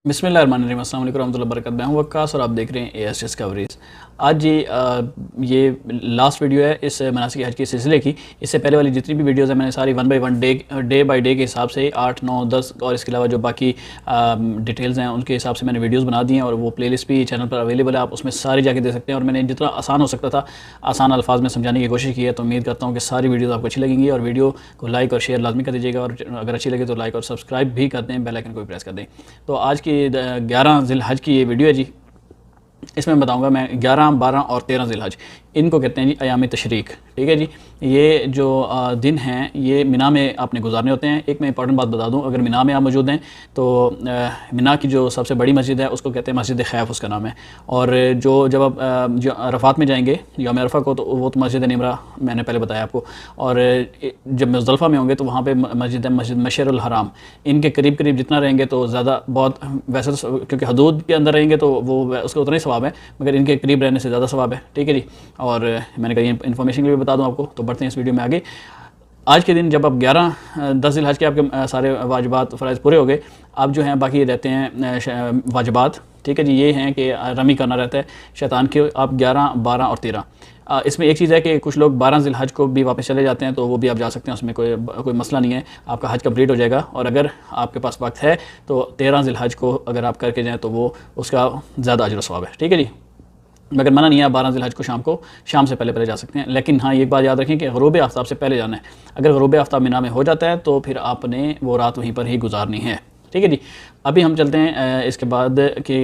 बिस्मिल्लाहिर्रहमानिर्रहीम, अस्सलाम वालेकुम रहमतुल्लाहि व बरकातहू। मैं हूं वक्कास और आप देख रहे हैं एएस डिस्कवरीज। आज ये लास्ट वीडियो है इस मनासिक हज के सिलसिले की। इससे पहले वाली जितनी भी वीडियोज़ हैं मैंने सारी one by one day by day के हिसाब से 8, 9, 10 और इसके अलावा जो बाकी डिटेल्स हैं उनके हिसाब से मैंने वीडियोज़ बना दी हैं और वो प्लेलिस्ट भी चैनल पर अवेलेबल है, आप उसमें सारी जाके देख सकते हैं। और मैंने जितना आसान हो सकता था आसान अल्फाज में समझाने की कोशिश की है, तो उम्मीद करता हूँ कि सारी वीडियोज़ आपको अच्छी लगेंगी। और वीडियो को लाइक और शेयर लाजमी कर दीजिएगा, और अगर अच्छी लगे तो लाइक और सब्सक्राइब भी कर दें, बेल आइकन को भी प्रेस कर दें। तो आज की 11 ज़िलहज की ये वीडियो है जी। इसमें बताऊंगा मैं 11, 12 और 13 ज़िलहज, इनको कहते हैं जी अयाम तशरीक। ठीक है जी। ये जो दिन हैं ये मिना में आपने गुजारने होते हैं। एक मैं इंपॉर्टेंट बात बता दूं, अगर मिना में आप मौजूद हैं तो मिना की जो सबसे बड़ी मस्जिद है उसको कहते हैं मस्जिद खैफ, उसका नाम है। और जब आप जो अरफात में जाएंगे यौम अरफा को, तो वो तो मस्जिद निमरा मैंने पहले बताया आपको। और जब मुज़दलिफ़ा में होंगे तो वहाँ पर मस्जिद है मस्जिद मशअरुल हराम। इनके करीब करीब जितना रहेंगे तो ज़्यादा बहुत, वैसे तो क्योंकि हदूद के अंदर रहेंगे तो वो उसका उतना ही सवाब है, मगर इनके करीब रहने से ज़्यादा सवाब है। ठीक है जी। और मैंने कहा ये इन्फॉर्मेशन के लिए बता दूं आपको, तो बढ़ते हैं इस वीडियो में आगे। आज के दिन जब आप 10 ज़िलहज के आपके सारे वाजिबात फ़राइज़ पूरे हो गए, अब जो हैं बाकी रहते हैं वाजिबात। ठीक है जी। ये हैं कि रमी करना रहता है शैतान के, आप 11, 12 और 13। इसमें एक चीज़ है कि कुछ लोग 12 ज़िलहज को भी वापस चले जाते हैं, तो वो भी आप जा सकते हैं, उसमें कोई मसला नहीं है, आपका हज कंप्लीट हो जाएगा। और अगर आपके पास वक्त है तो 13 ज़िलहज को अगर आप करके जाएँ तो वो उसका ज़्यादा अजर सवाब है। ठीक है जी। मगर मना नहीं है, 12 ज़िलहज को शाम से पहले जा सकते हैं। लेकिन हाँ, एक बात याद रखें कि ग़ुरूब आफ्ताब से पहले जाना है। अगर ग़ुरूब आफ्ताब मिना में हो जाता है तो फिर आपने वो रात वहीं पर ही गुजारनी है। ठीक है जी। अभी हम चलते हैं इसके बाद कि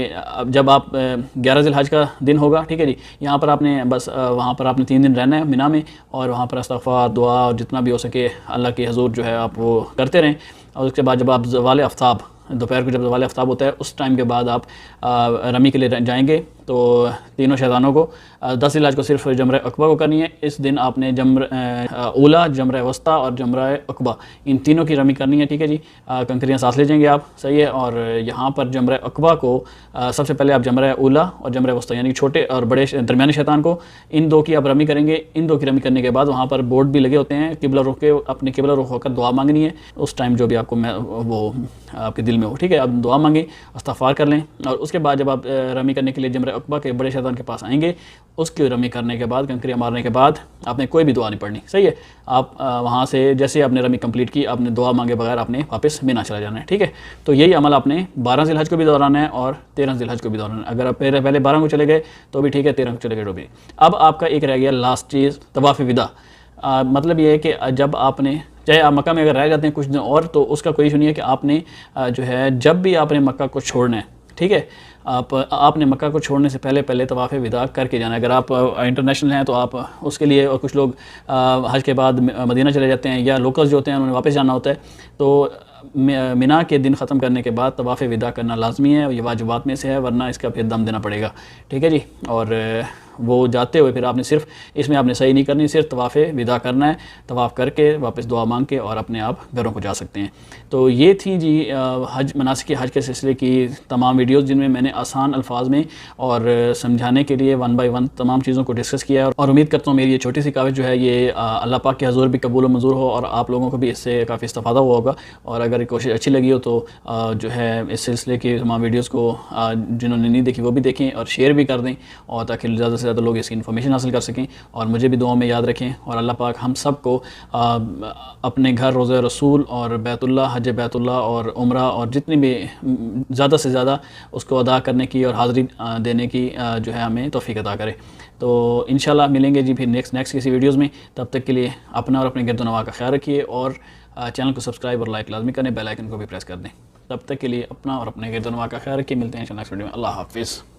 जब आप 11 ज़िलहज का दिन होगा, ठीक है जी, यहाँ पर आपने बस वहाँ पर आपने 3 दिन रहना है मिना में, और वहाँ पर इस्तग़फ़ार, दुआ और जितना भी हो सके अल्लाह के हज़ूर जो है आप वो करते रहें। और उसके बाद जब आप ज़वाल आफ्ताब, दोपहर को जब ज़वाल आफ्ताब होता है उस टाइम के बाद आप रमी के लिए जाएंगे। तो तीनों शैतानों को 10 ज़िलहज को सिर्फ जमरा अक़बा को करनी है। इस दिन आपने ऊला, जमरा वस्ता और जमरा अक़बा, इन तीनों की रमी करनी है। ठीक है जी। कंकरियाँ सांस ले जाएंगे आप, सही है। और यहाँ पर जमरा अक़बा को सबसे पहले आप जमरा ऊला और जमरा वस्ता यानी छोटे और बड़े दरमियानी शैतान को, इन दो की आप रमी करेंगे। इन दो की रमी करने के बाद वहाँ पर बोर्ड भी लगे होते हैं, किबला रुख के अपने किबला रुख होकर दुआ मांगनी है उस टाइम जो भी आपको वो आपके दिल में हो। ठीक है, आप दुआ मांगें, इस्तग़फ़ार कर लें। और उसके बाद जब आप रमी करने के लिए जमरा अक़बा के बड़े शैतान के पास आएंगे, उसकी रमी करने के बाद, कंकरियाँ मारने के बाद आपने कोई भी दुआ नहीं पढ़नी, सही है। आप वहाँ से जैसे आपने रमी कंप्लीट की, आपने दुआ मांगे बगैर आपने वापस मिना चला जाना है। ठीक है, तो यही अमल आपने 12 ज़िलहज को भी दोहराना है और 13 ज़िलहज को भी दोहराना है। अगर आप पहले 12 को चले गए तो भी ठीक है, 13 को चले गए तो भी। अब आपका एक रह गया लास्ट चीज़, तवाफ़ विदा। मतलब ये है कि जब आपने, चाहे आप मक्का में अगर रह जाते हैं कुछ दिन और, तो उसका कोई इशू नहीं है कि आपने जो है जब भी आपने मक्का को छोड़ना है, ठीक है, आपने मक्का को छोड़ने से पहले तवाफ़ विदा करके जाना है। अगर आप इंटरनेशनल हैं तो आप उसके लिए, और कुछ लोग हज के बाद मदीना चले जाते हैं, या लोकल्स जो होते हैं उन्होंने वापस जाना होता है, तो मिना के दिन ख़त्म करने के बाद तवाफ़ विदा करना लाजमी है, ये वाजिबात में से है, वरना इसका फिर दम देना पड़ेगा। ठीक है जी। और वो जाते हुए फिर आपने सिर्फ इसमें आपने सही नहीं करनी, सिर्फ तवाफ़ विदा करना है, तवाफ़ करके वापस दुआ मांग के और अपने आप घरों को जा सकते हैं। तो ये थी जी हज मनासिक हज के सिलसिले की तमाम वीडियोज़, जिनमें मैंने आसान अल्फाज में और समझाने के लिए 1 बाई 1 तमाम चीज़ों को डिस्कस किया है। और उम्मीद करता हूँ मेरी ये छोटी सी काविश जो है ये अल्लाह पाक के हज़ूर भी कबूल व मंजूर हो, और आप लोगों को भी इससे काफ़ी इस्तेफ़ादा हुआ होगा। और अगर कोशिश अच्छी लगी हो तो जो है इस सिलसिले की तमाम वीडियोज़ को जिन्होंने नहीं देखी वो भी देखें और शेयर भी कर दें, और ताकि ज़्यादा से ज़्यादा लोग इसकी इन्फॉर्मेशन हासिल कर सकें। और मुझे भी दुआओं में याद रखें, और अल्लाह पाक हम सब को अपने घर रोज़े रसूल और बैतुल्लाह, हज बैतुल्लाह और उम्रा और जितनी भी ज़्यादा से ज़्यादा उसको अदा करने की और हाज़िरी देने की जो है हमें तौफ़ीक़ अता करे। तो इंशाल्लाह मिलेंगे जी फिर नेक्स्ट किसी वीडियोज़ में। तब तक के लिए अपना और अपने गिरदोनवा का ख्याल रखिए, और चैनल को सब्सक्राइब और लाइक लाजमी करें, बेल आइकन को भी प्रेस कर दें। तब तक के लिए अपना और अपने गिरदोनवा का ख्याल रखिए। मिलते हैं नेक्स्ट वीडियो में। अल्लाह हाफ़िज़।